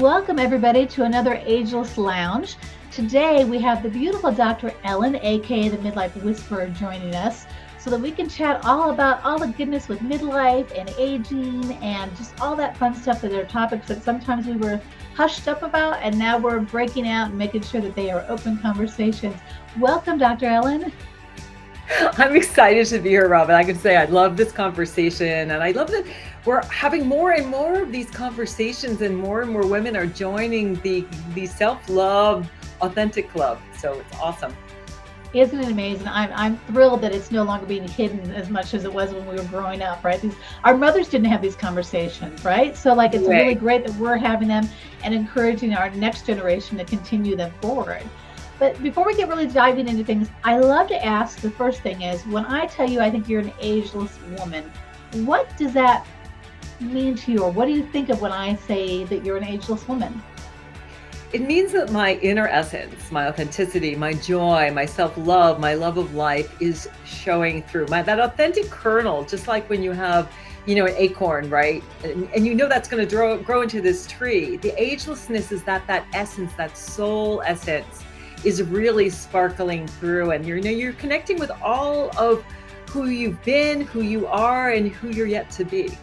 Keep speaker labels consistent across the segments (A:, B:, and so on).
A: Welcome everybody to another Ageless Lounge. Today we have the beautiful Dr. Ellen, aka the Midlife Whisperer, joining us so that we can chat all about all the goodness with midlife and aging and just all that fun stuff that are topics that sometimes we were hushed up about, and now we're breaking out and making sure that they are open conversations. Welcome, Dr. Ellen.
B: I'm excited to be here, Robin. I can say I love this conversation, and I love that we're having more and more of these conversations, and more women are joining the self-love authentic club. So it's awesome.
A: Isn't it amazing? I'm thrilled that it's no longer being hidden as much as it was when we were growing up, right? Our mothers didn't have these conversations, right? So like it's really great that we're having them and encouraging our next generation to continue them forward. But before we get really diving into things, I love to ask, the first thing is, when I tell you I think you're an ageless woman, what does that mean to you, or what do you think of when I say that you're an ageless woman?
B: It means that my inner essence, my authenticity, my joy, my self-love, my love of life is showing through. That authentic kernel, just like when you have, an acorn, right? And you know that's going to grow into this tree. The agelessness is that essence, that soul essence is really sparkling through, and you're connecting with all of who you've been, who you are, and who you're yet to be.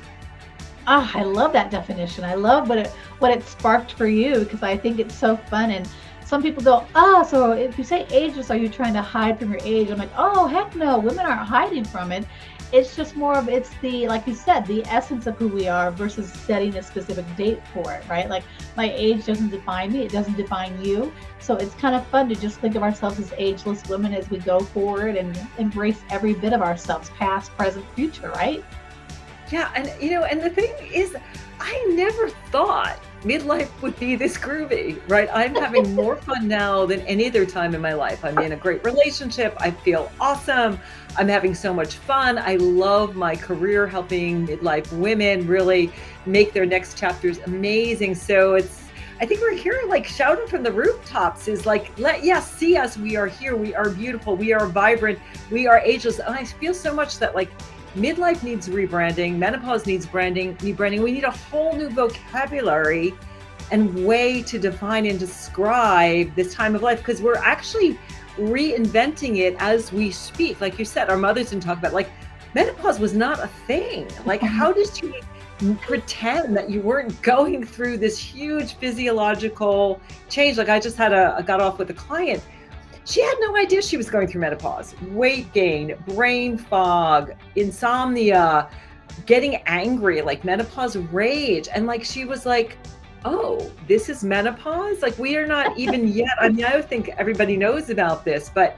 A: I love that definition. I love what it sparked for you, because I think it's so fun. And some people go, so if you say ageless, are you trying to hide from your age? I'm like, oh, heck no, women aren't hiding from it. It's just more of, it's the, like you said, the essence of who we are versus setting a specific date for it, right? Like my age doesn't define me. It doesn't define you. So it's kind of fun to just think of ourselves as ageless women as we go forward and embrace every bit of ourselves, past, present, future, right?
B: Yeah, and and the thing is, I never thought midlife would be this groovy, right? I'm having more fun now than any other time in my life. I'm in a great relationship. I feel awesome. I'm having so much fun. I love my career helping midlife women really make their next chapters amazing. So I think we're here like shouting from the rooftops is like, see us. We are here. We are beautiful. We are vibrant. We are ageless. And I feel so much that like midlife needs rebranding, menopause needs rebranding. We need a whole new vocabulary and way to define and describe this time of life, because we're actually reinventing it as we speak. Like you said, our mothers didn't talk about, like, menopause was not a thing. Like, how did you pretend that you weren't going through this huge physiological change? Like I got off with a client. She had no idea she was going through menopause. Weight gain, brain fog, insomnia, getting angry, like menopause rage. And like, she was like, oh, this is menopause? Like, we are not even yet. I mean, I don't think everybody knows about this, but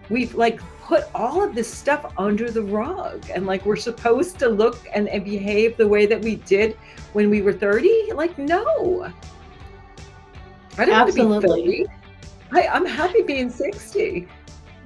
B: we've like put all of this stuff under the rug, and like we're supposed to look and behave the way that we did when we were 30. Like, no. I don't want to be 30. I'm happy being 60.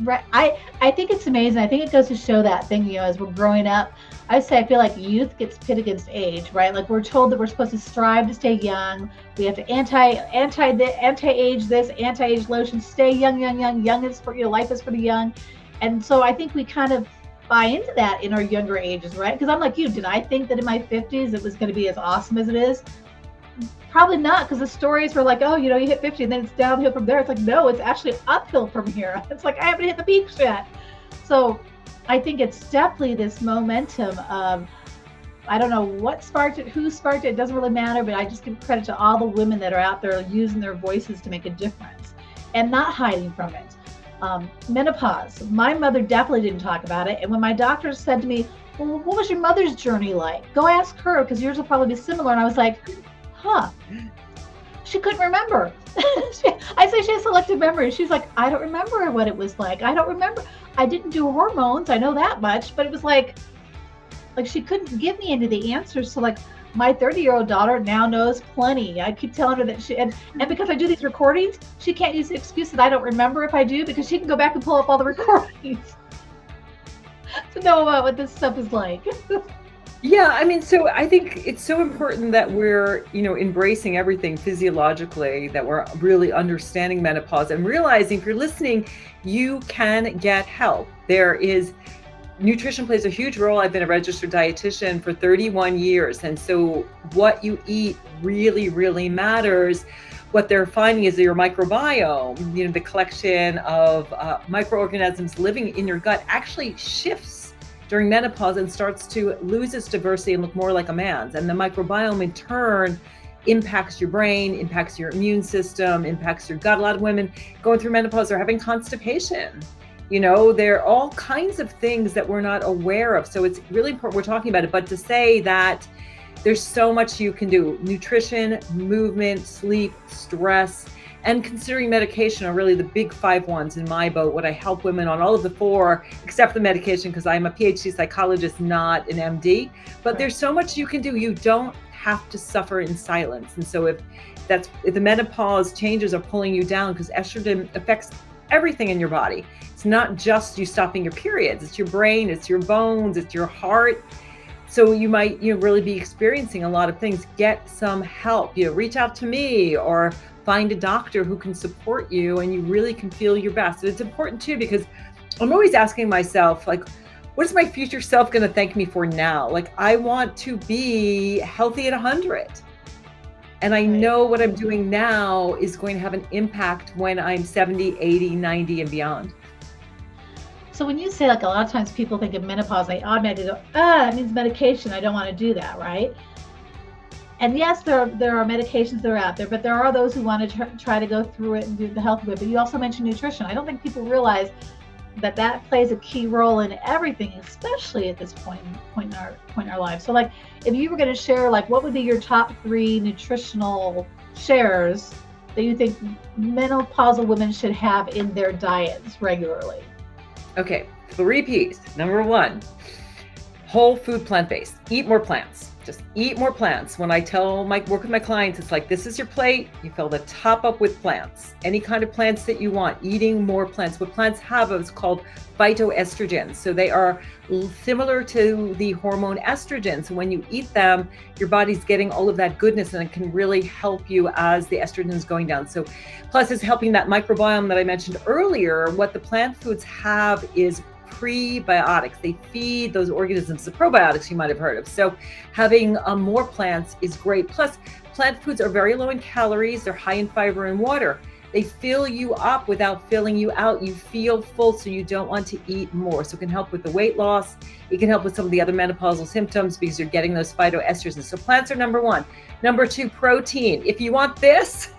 A: Right. I think it's amazing. I think it goes to show that thing, as we're growing up, I feel like youth gets pit against age, right? Like we're told that we're supposed to strive to stay young. We have to anti-age this, anti-age lotion, stay young. Young is for, life is for the young. And so I think we kind of buy into that in our younger ages, right? Because I'm like you, did I think that in my 50s it was going to be as awesome as it is? Probably not, because the stories were like, oh, you hit 50 and then it's downhill from there. It's like, no, it's actually uphill from here. It's like, I haven't hit the peaks yet. So I think it's definitely this momentum of, I don't know what sparked it, who sparked it, doesn't really matter, but I just give credit to all the women that are out there using their voices to make a difference and not hiding from it. Menopause. My mother definitely didn't talk about it. And when my doctor said to me, well, what was your mother's journey like? Go ask her, because yours will probably be similar. And I was like, she couldn't remember. I say she has selective memory. She's like, I don't remember what it was like. I don't remember. I didn't do hormones. I know that much. But it was like she couldn't give me any of the answers. So like my 30-year-old daughter now knows plenty. I keep telling her that and because I do these recordings, she can't use the excuse that I don't remember if I do, because she can go back and pull up all the recordings to know about what this stuff is like.
B: Yeah, I mean, so I think it's so important that we're, embracing everything physiologically, that we're really understanding menopause and realizing, if you're listening, you can get help. There is nutrition plays a huge role. I've been a registered dietitian for 31 years. And so what you eat really, really matters. What they're finding is that your microbiome, the collection of microorganisms living in your gut, actually shifts during menopause and starts to lose its diversity and look more like a man's. And the microbiome in turn impacts your brain, impacts your immune system, impacts your gut. A lot of women going through menopause are having constipation. There are all kinds of things that we're not aware of. So it's really important we're talking about it. But to say that there's so much you can do: nutrition, movement, sleep, stress, and considering medication are really the big 5 ones in my boat. What I help women on all of the 4, except for the medication, because I'm a PhD psychologist, not an MD. But there's so much you can do. You don't have to suffer in silence. And so if the menopause changes are pulling you down, because estrogen affects everything in your body. It's not just you stopping your periods. It's your brain, it's your bones, it's your heart. So you might really be experiencing a lot of things. Get some help. Reach out to me or find a doctor who can support you, and you really can feel your best. And it's important too, because I'm always asking myself, like, what is my future self going to thank me for now? Like, I want to be healthy at 100. And I know what I'm doing now is going to have an impact when I'm 70, 80, 90 and beyond.
A: So when you say, like, a lot of times people think of menopause, they automatically go, it means medication. I don't want to do that, right? And yes, there are medications that are out there, but there are those who want to try to go through it and do the healthy way. But you also mentioned nutrition. I don't think people realize that plays a key role in everything, especially at this point in our lives. So, like, if you were going to share, like, what would be your top 3 nutritional shares that you think menopausal women should have in their diets regularly?
B: Okay, 3 P's. Number 1, whole food, plant-based. Eat more plants. Just eat more plants. When I work with my clients, it's like, this is your plate. You fill the top up with plants. Any kind of plants that you want. Eating more plants. What plants have is called phytoestrogens. So they are similar to the hormone estrogen. So when you eat them, your body's getting all of that goodness, and it can really help you as the estrogen is going down. So plus it's helping that microbiome that I mentioned earlier. What the plant foods have is prebiotics. They feed those organisms, the probiotics you might have heard of. So having more plants is great. Plus, plant foods are very low in calories. They're high in fiber and water. They fill you up without filling you out. You feel full, so you don't want to eat more. So it can help with the weight loss. It can help with some of the other menopausal symptoms because you're getting those phytoestrogens. So plants are number 1. Number 2, protein. If you want this,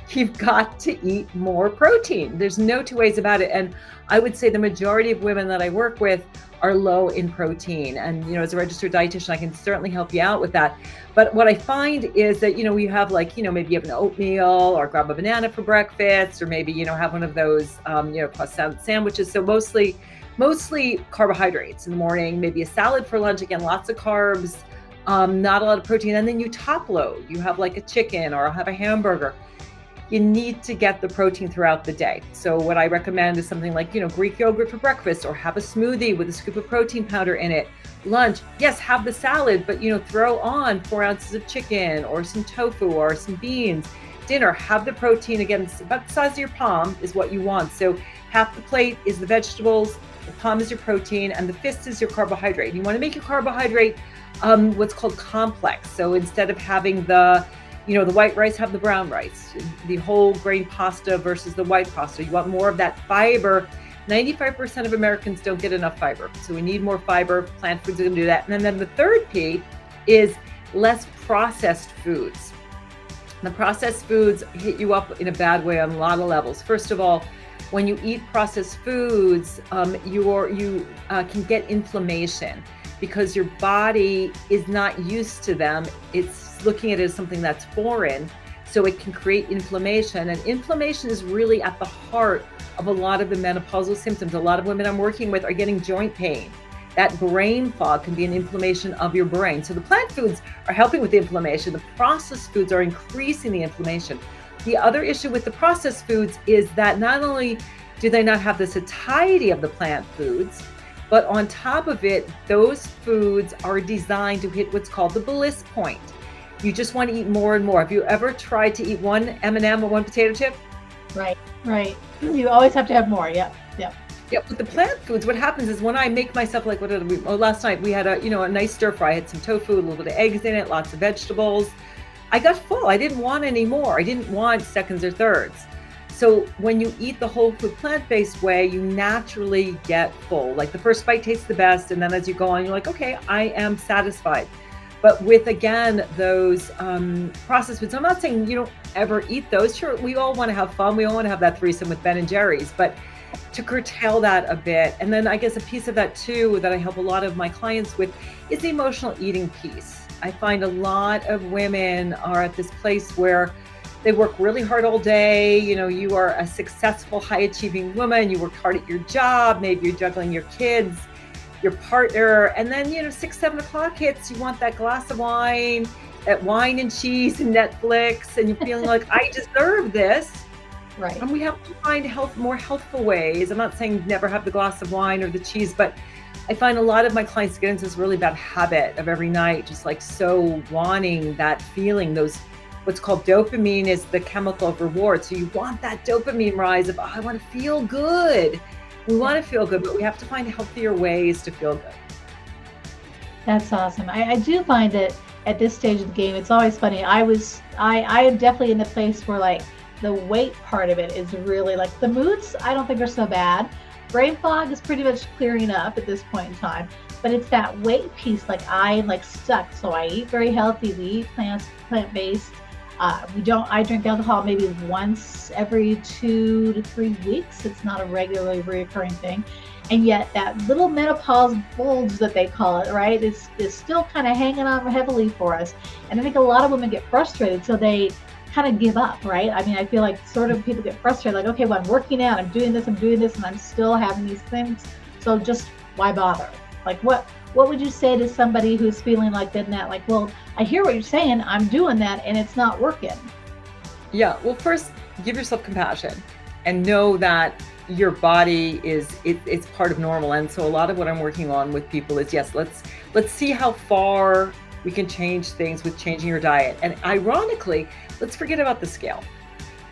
B: you've got to eat more protein. There's no 2 ways about it. And I would say the majority of women that I work with are low in protein. And, as a registered dietitian, I can certainly help you out with that. But what I find is that, we have, like, maybe you have an oatmeal or grab a banana for breakfast, or maybe, have one of those, croissant sandwiches. So mostly carbohydrates in the morning, maybe a salad for lunch. Again, lots of carbs, not a lot of protein. And then you top load. You have like a chicken or have a hamburger. You need to get the protein throughout the day. So what I recommend is something like, Greek yogurt for breakfast, or have a smoothie with a scoop of protein powder in it. Lunch, yes, have the salad, but, throw on 4 ounces of chicken or some tofu or some beans. Dinner, have the protein. Again, about the size of your palm is what you want. So half the plate is the vegetables, the palm is your protein, and the fist is your carbohydrate. You want to make your carbohydrate what's called complex. So instead of having the white rice, have the brown rice, the whole grain pasta versus the white pasta. You want more of that fiber. 95% of Americans don't get enough fiber. So we need more fiber. Plant foods are going to do that. And then the 3rd P is less processed foods. The processed foods hit you up in a bad way on a lot of levels. First of all, when you eat processed foods, you can get inflammation because your body is not used to them. It's looking at it as something that's foreign, so it can create inflammation. And inflammation is really at the heart of a lot of the menopausal symptoms. A lot of women I'm working with are getting joint pain. That brain fog can be an inflammation of your brain. So the plant foods are helping with the inflammation. The processed foods are increasing the inflammation. The other issue with the processed foods is that not only do they not have the satiety of the plant foods, but on top of it, those foods are designed to hit what's called the bliss point. You just want to eat more and more. Have you ever tried to eat one M&M or one potato chip?
A: Right. You always have to have more. Yep.
B: Yeah, with the plant foods, what happens is when I make myself like, what did we, oh, last night we had a nice stir fry. I had some tofu, a little bit of eggs in it, lots of vegetables. I got full. I didn't want any more. I didn't want seconds or thirds. So when you eat the whole food plant-based way, you naturally get full. Like the first bite tastes the best. And then as you go on, you're like, okay, I am satisfied. But with, again, those processed foods, I'm not saying you don't ever eat those. Sure, we all want to have fun. We all want to have that threesome with Ben and Jerry's. But to curtail that a bit. And then I guess a piece of that too that I help a lot of my clients with is the emotional eating piece. I find a lot of women are at this place where they work really hard all day. You are a successful, high achieving woman. You work hard at your job. Maybe you're juggling your kids, your partner. And then, 6, 7 o'clock hits, you want that glass of wine, that wine and cheese and Netflix, and you're feeling like, I deserve this.
A: Right.
B: And we have to find more healthful ways. I'm not saying never have the glass of wine or the cheese, but I find a lot of my clients get into this really bad habit of every night, just like so wanting that feeling. What's called dopamine is the chemical of reward. So you want that dopamine rise of, I want to feel good. We want to feel good, but we have to find healthier ways to feel good.
A: That's awesome. I do find that at this stage of the game, it's always funny. I am definitely in the place where like the weight part of it is really like the moods, I don't think are so bad. Brain fog is pretty much clearing up at this point in time, but it's that weight piece, like I am like stuck. So I eat very healthy. We eat plant-based. I drink alcohol maybe once every 2 to 3 weeks. It's not a regularly reoccurring thing. And yet that little menopause bulge that they call it, right, is still kind of hanging on heavily for us. And I think a lot of women get frustrated, so they kind of give up, right? I mean, I feel like sort of people get frustrated, like, okay, well, I'm working out, I'm doing this, and I'm still having these things. So just why bother? Like, what would you say to somebody who's feeling like that? Like, well, I hear what you're saying, I'm doing that, and it's not working.
B: Yeah. Well, first, give yourself compassion and know that your body it's part of normal. And so a lot of what I'm working on with people is, yes, let's see how far we can change things with changing your diet. And ironically, let's forget about the scale.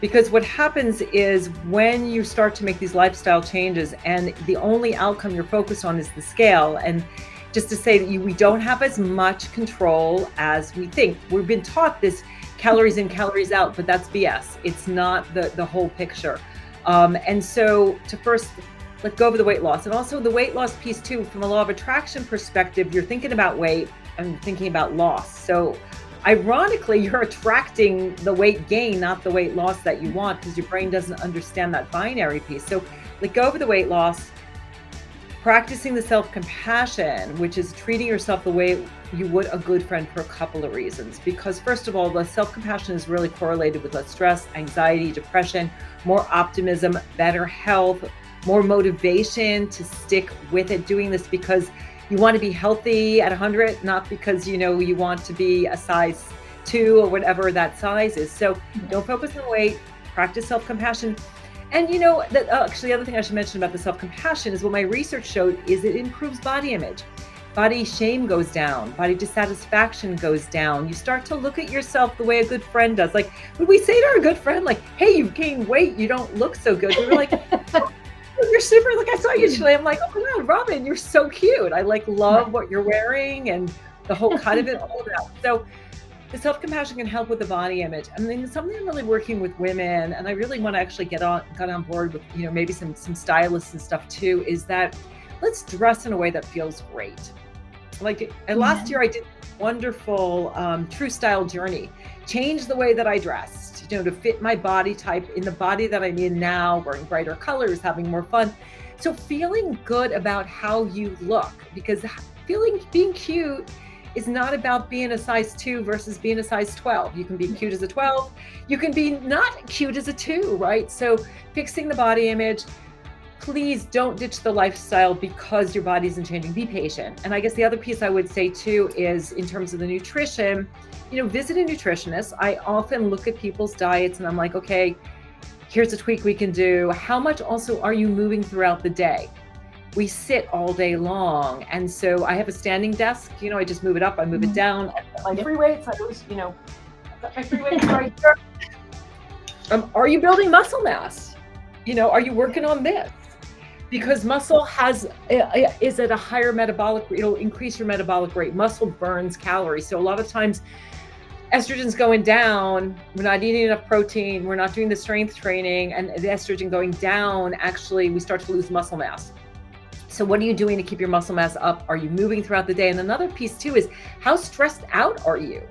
B: Because what happens is when you start to make these lifestyle changes and the only outcome you're focused on is the scale, and just to say that we don't have as much control as we think. We've been taught this calories in, calories out, but that's BS. It's not the whole picture. And so to first let go of the weight loss, and also the weight loss piece too, from a law of attraction perspective, you're thinking about weight and thinking about loss. So ironically, you're attracting the weight gain, not the weight loss that you want, because your brain doesn't understand that binary piece. So let go of the weight loss, practicing the self-compassion, which is treating yourself the way you would a good friend, for a couple of reasons. Because first of all, the self-compassion is really correlated with less stress, anxiety, depression, more optimism, better health, more motivation to stick with it, doing this because you want to be healthy at 100, not because you want to be a size 2 or whatever that size is. So don't focus on weight, practice self-compassion. And actually the other thing I should mention about the self-compassion is what my research showed is it improves body image. Body shame goes down, body dissatisfaction goes down. You start to look at yourself the way a good friend does. Like, would we say to our good friend, like, hey, you've gained weight, you don't look so good. We were like, you're super, like, I saw you today. I'm like, oh my God, Robin, you're so cute. I love what you're wearing and the whole cut of it, all of that. So the self-compassion can help with the body image. I mean, something I'm really working with women, and I really want to actually get on board with, maybe some stylists and stuff too, is that let's dress in a way that feels great. Like last year I did a wonderful True Style journey, change the way that I dressed, to fit my body type in the body that I'm in now, wearing brighter colors, having more fun. So feeling good about how you look, because being cute is not about being a size 2 versus being a size 12. You can be cute as a 12. You can be not cute as a 2, right? So fixing the body image. Please don't ditch the lifestyle because your body isn't changing. Be patient. And I guess the other piece I would say too is in terms of the nutrition, visit a nutritionist. I often look at people's diets and I'm like, okay, here's a tweak we can do. How much also are you moving throughout the day? We sit all day long. And so I have a standing desk, I just move it up, I move it down. My free weights, I always, I've got my free weights right here. Are you building muscle mass? Are you working on this? Because muscle is at a higher metabolic, it'll increase your metabolic rate. Muscle burns calories. So a lot of times estrogen's going down, we're not eating enough protein, we're not doing the strength training, and the estrogen going down, actually we start to lose muscle mass. So what are you doing to keep your muscle mass up? Are you moving throughout the day? And another piece too is, how stressed out are you?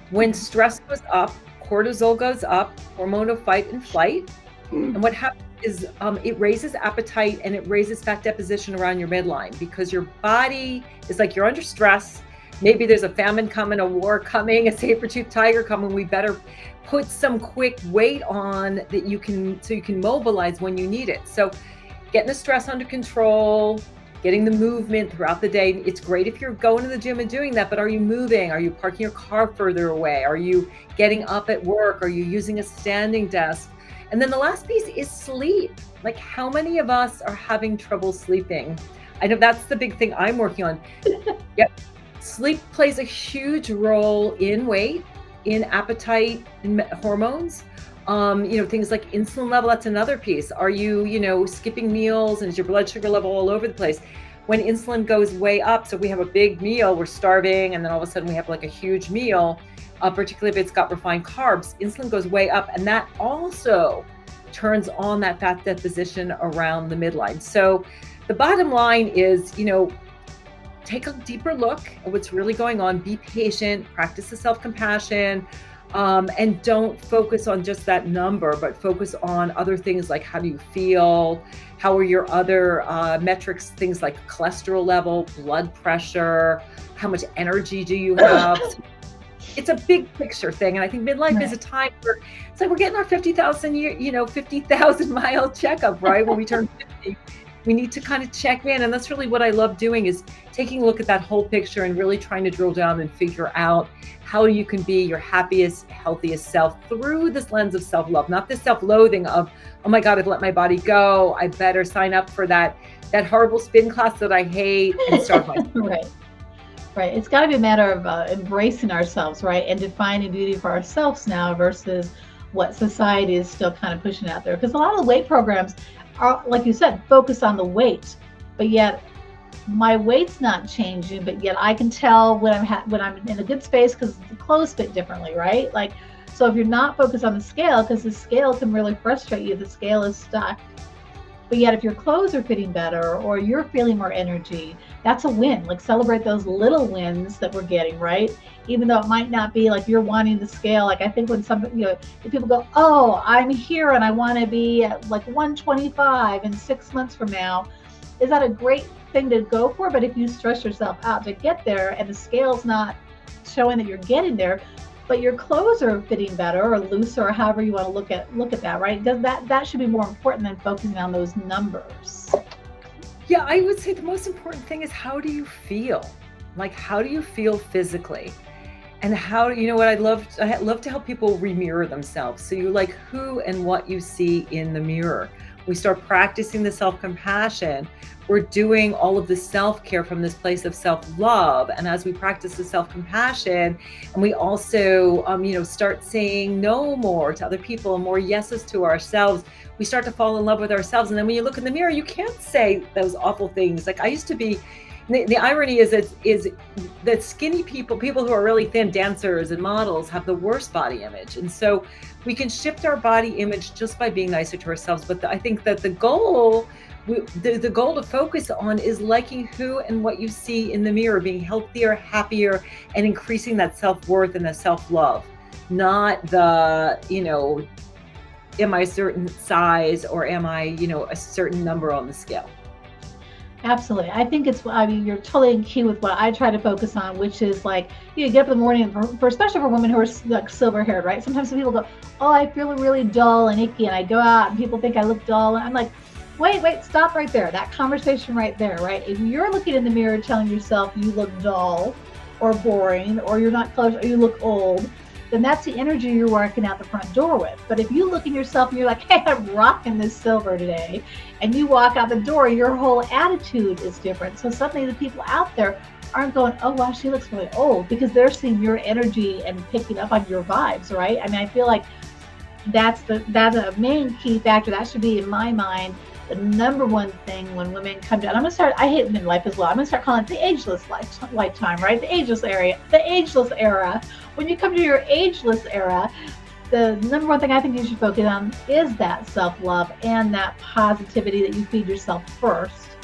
B: When stress goes up, cortisol goes up, hormone of fight and flight. And what happens is it raises appetite and it raises fat deposition around your midline, because your body is like, you're under stress. Maybe there's a famine coming, a war coming, a saber-toothed tiger coming. We better put some quick weight on that so you can mobilize when you need it. So getting the stress under control, getting the movement throughout the day. It's great if you're going to the gym and doing that, but are you moving? Are you parking your car further away? Are you getting up at work? Are you using a standing desk? And then the last piece is sleep. Like, how many of us are having trouble sleeping? I know that's the big thing I'm working on. Yep. Sleep plays a huge role in weight, in appetite, in hormones. Things like insulin level, that's another piece. Are you, skipping meals, and is your blood sugar level all over the place? When insulin goes way up, so we have a big meal, we're starving, and then all of a sudden we have like a huge meal, particularly if it's got refined carbs, insulin goes way up, and that also turns on that fat deposition around the midline. So the bottom line is, take a deeper look at what's really going on, be patient, practice the self-compassion, and don't focus on just that number, but focus on other things like, how do you feel? How are your other metrics, things like cholesterol level, blood pressure, how much energy do you have? It's a big picture thing. And I think midlife is a time where it's like we're getting our 50,000 mile checkup, right? When we turn 50, we need to kind of check in. And that's really what I love doing, is taking a look at that whole picture and really trying to drill down and figure out how you can be your happiest, healthiest self through this lens of self-love, not this self-loathing of, oh my God, I've let my body go. I better sign up for that horrible spin class that I hate and starve myself.
A: Right. It's got to be a matter of embracing ourselves, right? And defining beauty for ourselves now versus what society is still kind of pushing out there. Because a lot of the weight programs are, like you said, focused on the weight, but yet my weight's not changing, but yet I can tell when I'm in a good space because the clothes fit differently, right? Like, so if you're not focused on the scale, because the scale can really frustrate you, the scale is stuck. But yet if your clothes are fitting better or you're feeling more energy, that's a win. Like, celebrate those little wins that we're getting, right? Even though it might not be like you're wanting the scale. Like, I think when if people go, oh, I'm here and I want to be at like 125 in 6 months from now, is that a great thing to go for? But if you stress yourself out to get there and the scale's not showing that you're getting there, but your clothes are fitting better or looser, or however you want to look at that, right? Because that should be more important than focusing on those numbers.
B: Yeah, I would say the most important thing is, how do you feel? Like, how do you feel physically? And how, what I love to help people re-mirror themselves. So you like who and what you see in the mirror. We start practicing the self-compassion. We're doing all of the self-care from this place of self-love. And as we practice the self-compassion, and we also, start saying no more to other people and more yeses to ourselves, we start to fall in love with ourselves. And then when you look in the mirror, you can't say those awful things. Like, I used to be, the irony is that skinny people who are really thin, dancers and models, have the worst body image. And so we can shift our body image just by being nicer to ourselves. But I think that the goal to focus on is liking who and what you see in the mirror, being healthier, happier, and increasing that self-worth and the self-love, not the, am I a certain size or am I, a certain number on the scale?
A: Absolutely. I think you're totally in key with what I try to focus on, which is like, you get up in the morning, especially for women who are like silver haired, right? Sometimes people go, oh, I feel really dull and icky. And I go out and people think I look dull. And I'm like, wait, stop right there. That conversation right there, right? If you're looking in the mirror telling yourself you look dull or boring, or you're not close, or you look old, then that's the energy you're walking out the front door with. But if you look in yourself and you're like, hey, I'm rocking this silver today, and you walk out the door, your whole attitude is different. So suddenly the people out there aren't going, oh, wow, she looks really old, because they're seeing your energy and picking up on your vibes, right? I mean, I feel like that's a main key factor. That should be, in my mind, the number one thing when women come to, and I'm going to start, I hate midlife as well. I'm going to start calling it the ageless lifetime, right? The ageless era. When you come to your ageless era, the number one thing I think you should focus on is that self-love and that positivity that you feed yourself first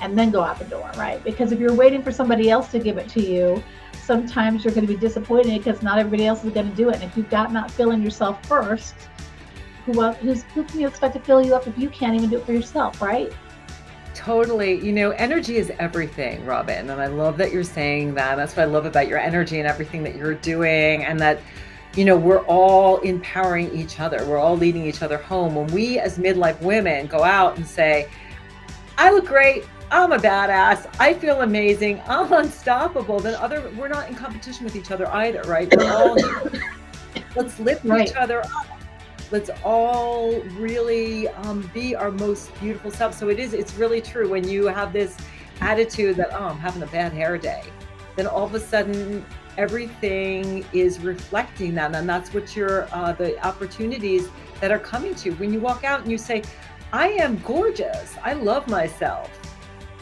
A: and then go out the door, right? Because if you're waiting for somebody else to give it to you, sometimes you're going to be disappointed because not everybody else is going to do it. And if you've got not filling yourself first, who can you expect to fill you up if you can't even do it for yourself, right?
B: Totally. Energy is everything, Robin. And I love that you're saying that. That's what I love about your energy and everything that you're doing. And that, we're all empowering each other. We're all leading each other home. When we as midlife women go out and say, I look great, I'm a badass, I feel amazing, I'm unstoppable, then we're not in competition with each other either, right? We're all, let's lift each other up. Let's all really be our most beautiful self. So it's really true. When you have this attitude that, I'm having a bad hair day, then all of a sudden everything is reflecting that. And that's what the opportunities that are coming to you. When you walk out and you say, I am gorgeous, I love myself,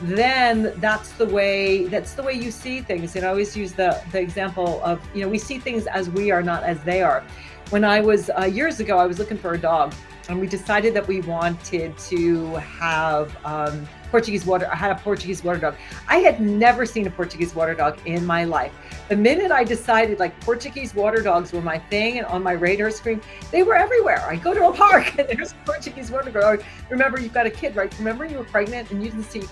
B: then that's the way you see things. And I always use the example of, we see things as we are, not as they are. When I was years ago, I was looking for a dog, and we decided that we wanted to have Portuguese water. I had a Portuguese water dog. I had never seen a Portuguese water dog in my life. The minute I decided like Portuguese water dogs were my thing and on my radar screen, they were everywhere. I go to a park and there's a Portuguese water dog. Remember, you've got a kid, right? Remember you were pregnant and you didn't see.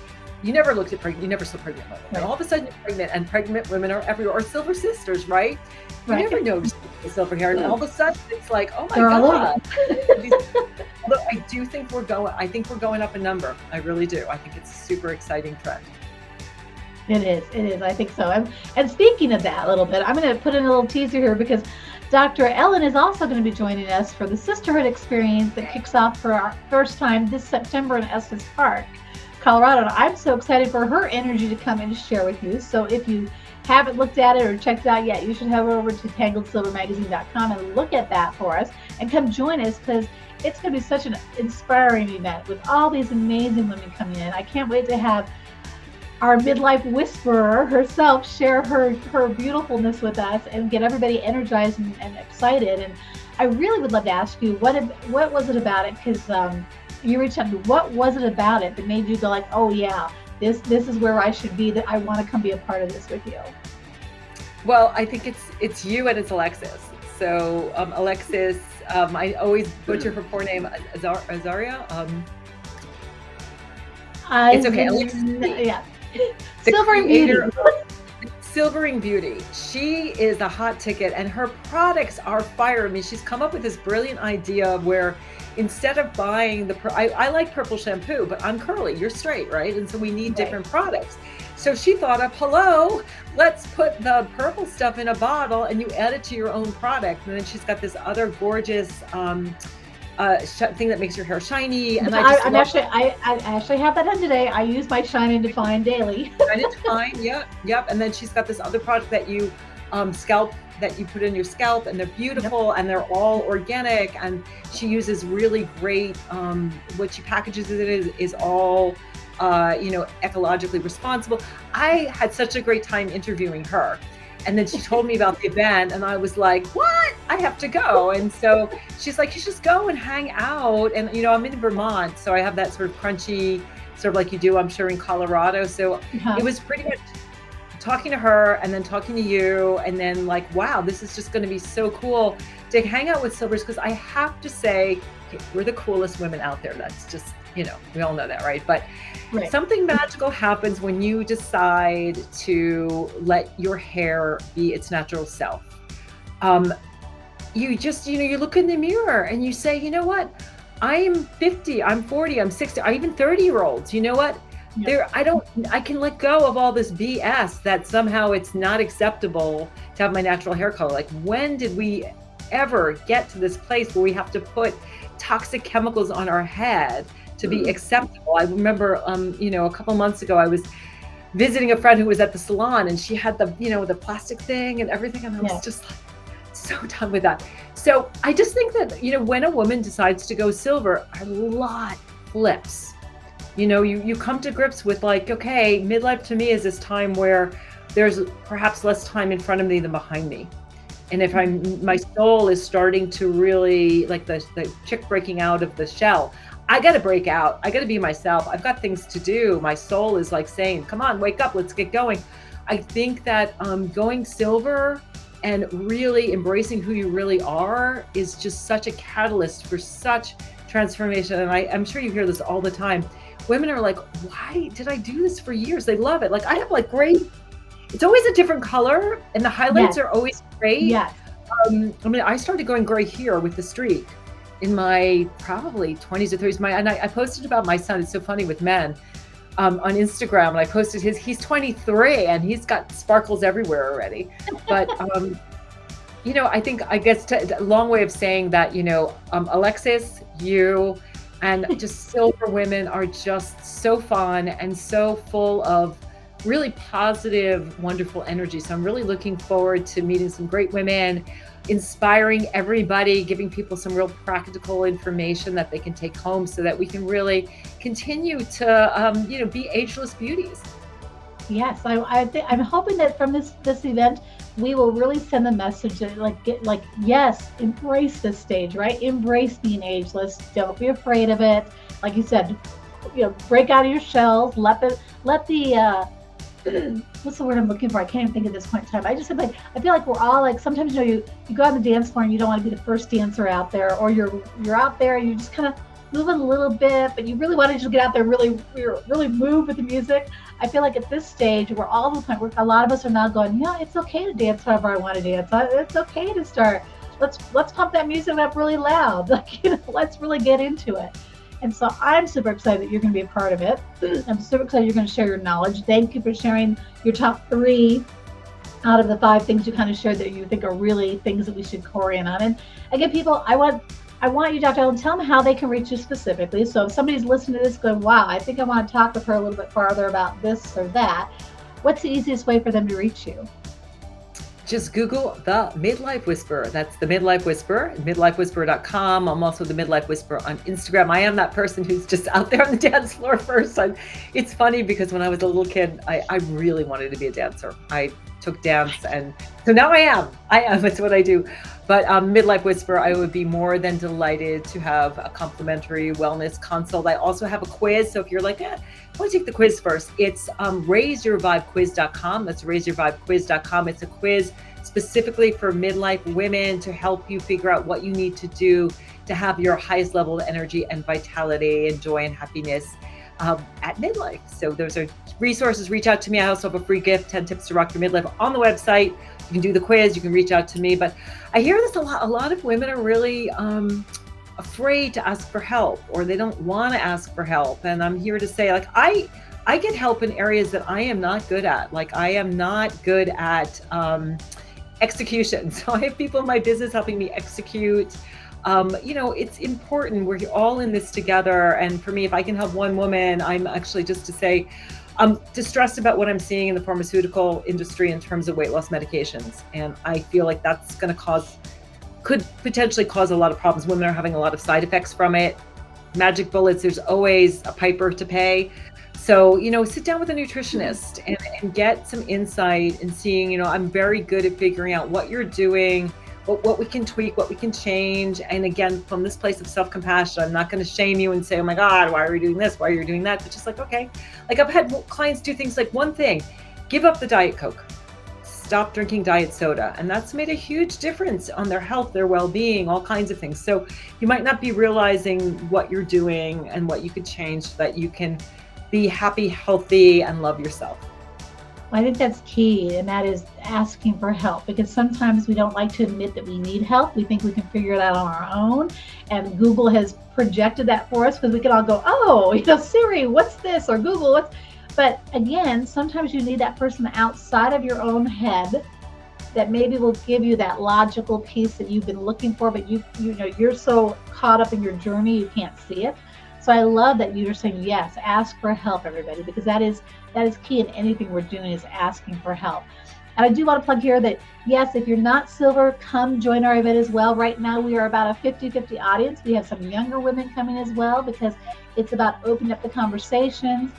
B: You never looked at pregnant, you never saw pregnant women. And all of a sudden you're pregnant, and pregnant women are everywhere, or silver sisters, right? You never noticed the silver hair, and all of a sudden it's like, oh my God. Although I think we're going up a number. I really do. I think it's a super exciting trend.
A: It is. I think so. And speaking of that a little bit, I'm going to put in a little teaser here because Dr. Ellen is also going to be joining us for the Sisterhood Experience that kicks off for our first time this September in Estes Park, Colorado. I'm so excited for her energy to come and share with you. So if you haven't looked at it or checked it out yet, you should head over to tangledsilvermagazine.com and look at that for us and come join us, because it's going to be such an inspiring event with all these amazing women coming in. I can't wait to have our Midlife Whisperer herself share her beautifulness with us and get everybody energized and excited. And I really would love to ask you, what was it about it? Because you reached out to me. What was it about it that made you go like, oh yeah, this is where I should be, that I want to come be a part of this with you?
B: Well, I think it's you and it's Alexis. So Alexis, I always butcher her poor name, Azaria. It's okay, Alexis.
A: Yeah.
B: Silvering Beauty. She is a hot ticket, and her products are fire. I mean, she's come up with this brilliant idea where instead of buying I like purple shampoo, but I'm curly, you're straight, right? And so we need different products. So she thought of, hello, let's put the purple stuff in a bottle and you add it to your own product. And then she's got this other gorgeous thing that makes your hair shiny. And I
A: actually have that on today. I use my Shine and Define daily.
B: Shine and Define, yep. And then she's got this other product that you that you put in your scalp, and they're beautiful, and they're all organic. And she uses really great, what she packages it is all, ecologically responsible. I had such a great time interviewing her. And then she told me about the event, and I was like, what? I have to go. And so she's like, you should just go and hang out. And, I'm in Vermont, so I have that sort of crunchy, sort of like you do, I'm sure, in Colorado. So it was pretty much talking to her and then talking to you, and then like, wow, this is just going to be so cool to hang out with Silvers, because I have to say, we're the coolest women out there. That's just, we all know that, right? But something magical happens when you decide to let your hair be its natural self. You just, you look in the mirror and you say, you know what? I'm 50, I'm 40, I'm 60, I'm even 30-year-olds. You know what? I can let go of all this BS that somehow it's not acceptable to have my natural hair color. Like, when did we ever get to this place where we have to put toxic chemicals on our head to be acceptable? I remember, a couple months ago, I was visiting a friend who was at the salon, and she had the plastic thing and everything. And I was just like, so done with that. So I just think that, when a woman decides to go silver, a lot flips. You come to grips with like, okay, midlife to me is this time where there's perhaps less time in front of me than behind me. And if my soul is starting to really, like the chick breaking out of the shell, I got to break out. I got to be myself. I've got things to do. My soul is like saying, come on, wake up, let's get going. I think that going silver and really embracing who you really are is just such a catalyst for such transformation. And I'm sure you hear this all the time. Women are like, why did I do this for years? They love it. Like I have like great, it's always a different color and the highlights are always great.
A: Yes.
B: I started going gray here with the streak in my probably 20s or 30s. And I posted about my son. It's so funny with men on Instagram. And I posted he's 23 and he's got sparkles everywhere already. But, I guess a long way of saying that, Alexis, you and just silver women are just so fun and so full of really positive, wonderful energy. So I'm really looking forward to meeting some great women, inspiring everybody, giving people some real practical information that they can take home so that we can really continue to, be ageless beauties.
A: Yes, I'm hoping that from this event, we will really send the message that yes, embrace this stage, right? Embrace being ageless. Don't be afraid of it. Like you said, break out of your shells. Let the what's the word I'm looking for? I can't even think at this point in time. I just said I feel like we're all like, sometimes you go on the dance floor and you don't want to be the first dancer out there, or you're out there and you just kind of moving a little bit, but you really want to just get out there, really move with the music. I feel like at this stage, we're all to the point where a lot of us are now going, it's okay to dance however I want to dance. It's okay to start. Let's pump that music up really loud. Let's really get into it. And so I'm super excited that you're going to be a part of it. I'm super excited you're going to share your knowledge. Thank you for sharing your top 3 out of the 5 things you kind of shared that you think are really things that we should core in on. And again, people, I want you, Dr. Ellen, tell them how they can reach you specifically. So if somebody's listening to this going, wow, I think I want to talk with her a little bit farther about this or that, what's the easiest way for them to reach you?
B: Just Google the Midlife Whisperer. That's the Midlife Whisperer, midlifewhisperer.com. I'm also the Midlife Whisperer on Instagram. I am that person who's just out there on the dance floor first. It's funny because when I was a little kid, I really wanted to be a dancer. I took dance, and so now I am. It's what I do. But Midlife Whisperer, I would be more than delighted to have a complimentary wellness consult. I also have a quiz. So if you're like, I want to take the quiz first, it's raiseyourvibequiz.com. That's raiseyourvibequiz.com. It's a quiz specifically for midlife women to help you figure out what you need to do to have your highest level of energy and vitality and joy and happiness at midlife. So those are resources. Reach out to me. I also have a free gift, 10 tips to rock your midlife, on the website. You can do the quiz. You can reach out to me. But I hear this a lot. A lot of women are really afraid to ask for help, or they don't want to ask for help. And I'm here to say, like, I get help in areas that I am not good at. Like, I am not good at execution. So I have people in my business helping me execute. It's important. We're all in this together. And for me, if I can help one woman, I'm actually, just to say, I'm distressed about what I'm seeing in the pharmaceutical industry in terms of weight loss medications. And I feel like that's could potentially cause a lot of problems. Women are having a lot of side effects from it. Magic bullets, there's always a piper to pay. So, sit down with a nutritionist and get some insight and seeing, I'm very good at figuring out what you're doing, what we can tweak, what we can change. And again, from this place of self-compassion, I'm not going to shame you and say, oh my God, why are you doing this? Why are you doing that? But just like, okay, like I've had clients do things like, one thing, give up the Diet Coke, stop drinking diet soda. And that's made a huge difference on their health, their well-being, all kinds of things. So you might not be realizing what you're doing and what you could change so that you can be happy, healthy, and love yourself.
A: I think that's key, and that is asking for help, because sometimes we don't like to admit that we need help. We think we can figure it out on our own, and Google has projected that for us, because we can all go, oh, Siri, what's this? Or Google, what's... But again, sometimes you need that person outside of your own head that maybe will give you that logical piece that you've been looking for, but you're so caught up in your journey, you can't see it. So I love that you're saying, yes, ask for help, everybody, because that is key in anything we're doing, is asking for help. And I do want to plug here that, yes, if you're not silver, come join our event as well. Right now, we are about a 50-50 audience. We have some younger women coming as well, because it's about opening up the conversations.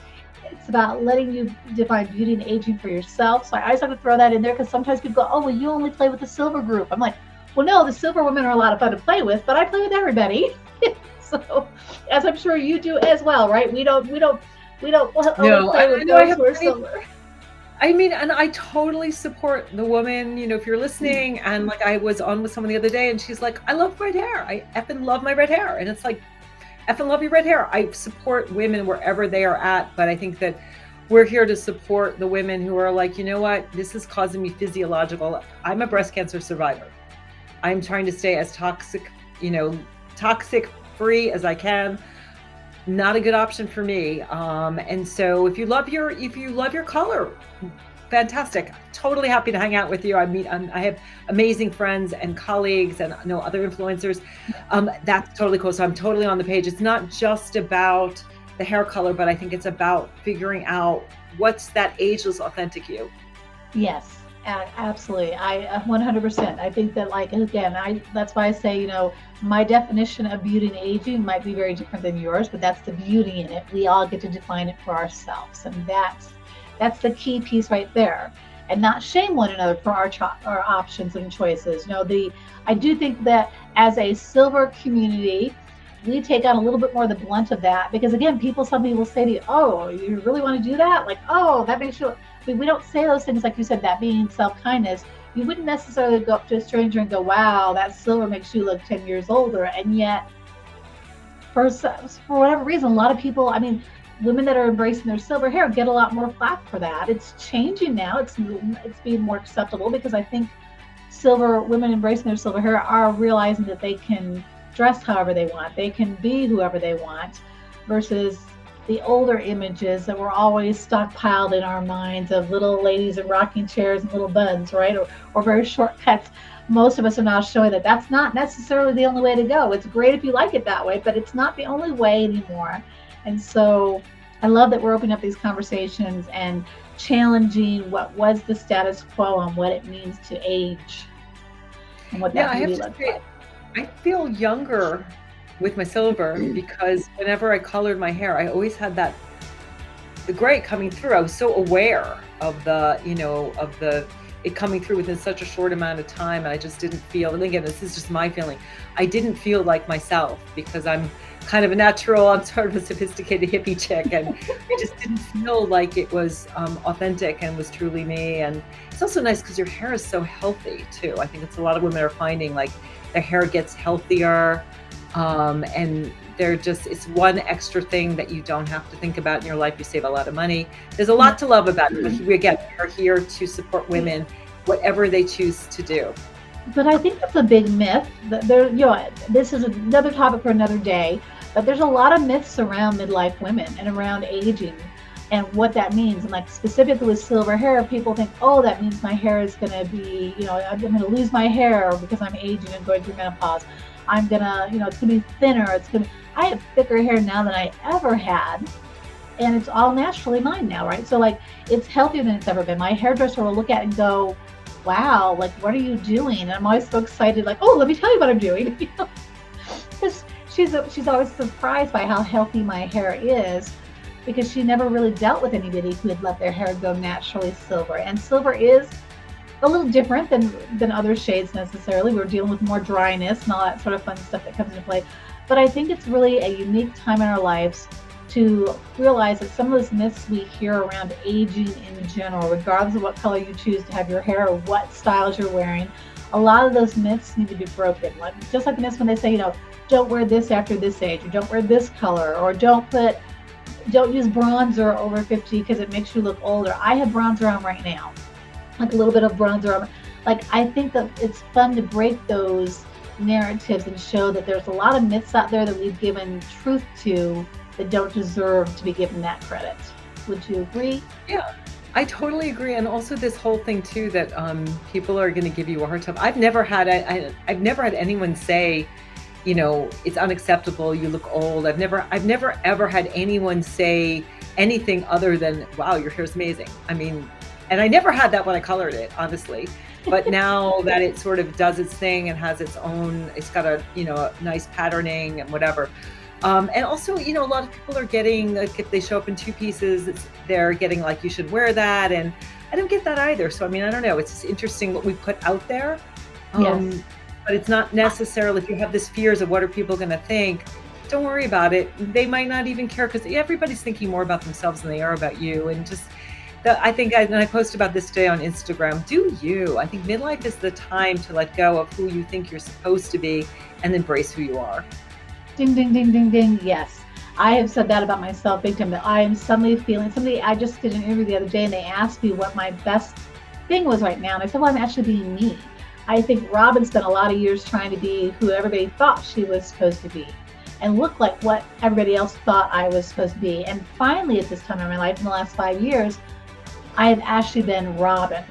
A: It's about letting you define beauty and aging for yourself. So I always have to throw that in there, because sometimes people go, oh, well, you only play with the silver group. I'm like, well, no, the silver women are a lot of fun to play with, but I play with everybody. So, as I'm sure you do as well, right? We don't only play with those who are silver.
B: I mean, and I totally support the woman, if you're listening, and like I was on with someone the other day and she's like, I love red hair. I effing love my red hair. And it's like, effing love your red hair. I support women wherever they are at, but I think that we're here to support the women who are like, you know what, this is causing me physiological. I'm a breast cancer survivor. I'm trying to stay as toxic free as I can. Not a good option for me. And so if you love your color, fantastic. Totally happy to hang out with you. I have amazing friends and colleagues and other influencers. That's totally cool. So I'm totally on the page. It's not just about the hair color, but I think it's about figuring out what's that ageless, authentic you.
A: Yes, absolutely. I 100%. I think that, like, again, that's why I say, my definition of beauty and aging might be very different than yours, but that's the beauty in it. We all get to define it for ourselves, and that's the key piece right there. And not shame one another for our options and choices. I do think that as a silver community, we take on a little bit more of the blunt of that, because again, some people say to you, oh, you really want to do that? Like, oh, that makes you. We don't say those things, like you said, that being self-kindness. You wouldn't necessarily go up to a stranger and go, wow, that silver makes you look 10 years older. And yet, for whatever reason, a lot of people, women that are embracing their silver hair get a lot more flack for that. It's changing now. It's being more acceptable, because I think women embracing their silver hair are realizing that they can dress however they want. They can be whoever they want, versus the older images that were always stockpiled in our minds of little ladies in rocking chairs and little buns, right? Or very short cuts. Most of us are now showing that that's not necessarily the only way to go. It's great if you like it that way, but it's not the only way anymore. And so I love that we're opening up these conversations and challenging what was the status quo on what it means to age and what that beauty looks like.
B: I feel younger with my silver, because whenever I colored my hair, I always had the gray coming through. I was so aware of it coming through within such a short amount of time, and I just didn't feel, and again, this is just my feeling, I didn't feel like myself, because I'm kind of a natural, I'm sort of a sophisticated hippie chick, and I just didn't feel like it was authentic and was truly me. And it's also nice because your hair is so healthy too. I think it's a lot of women are finding like their hair gets healthier, and it's one extra thing that you don't have to think about in your life. You save a lot of money. There's a lot to love about it, but we are here to support women, whatever they choose to do.
A: But I think that's a big myth. This is another topic for another day, but there's a lot of myths around midlife women and around aging and what that means. And like specifically with silver hair, people think, oh, that means my hair is going to be, I'm going to lose my hair because I'm aging and going through menopause. I'm going to, it's going to be thinner. I have thicker hair now than I ever had. And it's all naturally mine now, right? So like, it's healthier than it's ever been. My hairdresser will look at it and go, wow, like, what are you doing? And I'm always so excited, like, oh, let me tell you what I'm doing. Because she's always surprised by how healthy my hair is, because she never really dealt with anybody who had let their hair go naturally silver. And silver is a little different than other shades necessarily. We're dealing with more dryness and all that sort of fun stuff that comes into play. But I think it's really a unique time in our lives to realize that some of those myths we hear around aging in general, regardless of what color you choose to have your hair or what styles you're wearing, a lot of those myths need to be broken. Like, just like the myths when they say, don't wear this after this age, or don't wear this color, or don't use bronzer over 50 because it makes you look older. I have bronzer on right now, like a little bit of bronzer on. Like, I think that it's fun to break those narratives and show that there's a lot of myths out there that we've given truth to that don't deserve to be given that credit. Would you agree?
B: Yeah, I totally agree. And also this whole thing too, that people are going to give you a hard time. I've never had anyone say it's unacceptable. You look old. I've never ever had anyone say anything other than, wow, your hair's amazing. I mean, and I never had that when I colored it, honestly. But now that it sort of does its thing and has its own, it's got a nice patterning and whatever. And also, a lot of people are getting, like, if they show up in two pieces, they're getting like, you should wear that. And I don't get that either. So, I mean, I don't know. It's just interesting what we put out there.
A: Yes.
B: But it's not necessarily, if you have this fears of what are people going to think, don't worry about it. They might not even care, because everybody's thinking more about themselves than they are about you. And just, I think, and I posted about this today on Instagram, do you. I think midlife is the time to let go of who you think you're supposed to be and embrace who you are.
A: Ding, ding, ding, ding, ding. Yes. I have said that about myself big time, that I am suddenly feeling, I just did an interview the other day and they asked me what my best thing was right now. And I said, well, I'm actually being me. I think Robin spent a lot of years trying to be who everybody thought she was supposed to be and look like what everybody else thought I was supposed to be. And finally, at this time in my life, in the last 5 years, I have actually been Robin.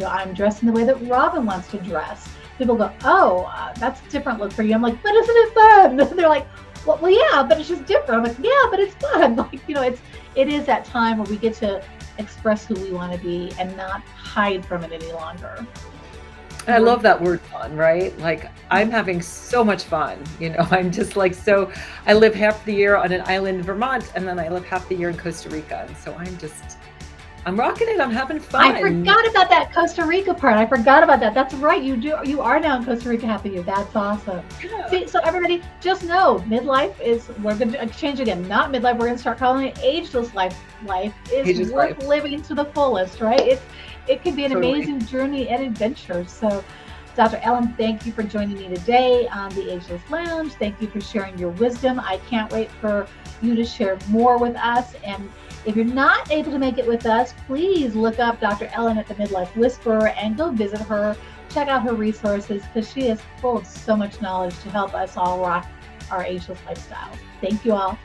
A: I'm dressing the way that Robin wants to dress. People go, oh, that's a different look for you. I'm like, but isn't it fun? They're like, well, yeah, but it's just different. I'm like, yeah, but it's fun. Like, it is that time where we get to express who we want to be and not hide from it any longer.
B: I love that word fun, right? Like, I'm having so much fun. I'm just like, I live half the year on an island in Vermont, and then I live half the year in Costa Rica. And so I'm rocking it. I'm having fun.
A: I forgot about that Costa Rica part. I forgot about that. That's right. You are now in Costa Rica half the year. That's awesome.
B: Yeah.
A: See, so everybody just know, midlife is, we're going to change again, not midlife. We're going to start calling it ageless life. Life is
B: Ageless
A: worth
B: life.
A: living to the fullest, right? It can be an
B: Totally.
A: amazing journey and adventure. So, Dr. Ellen, thank you for joining me today on the Ageless Lounge. Thank you for sharing your wisdom. I can't wait for you to share more with us. And if you're not able to make it with us, please look up Dr. Ellen at the Midlife Whisperer and go visit her. Check out her resources, because she is full of so much knowledge to help us all rock our ageless lifestyles. Thank you all.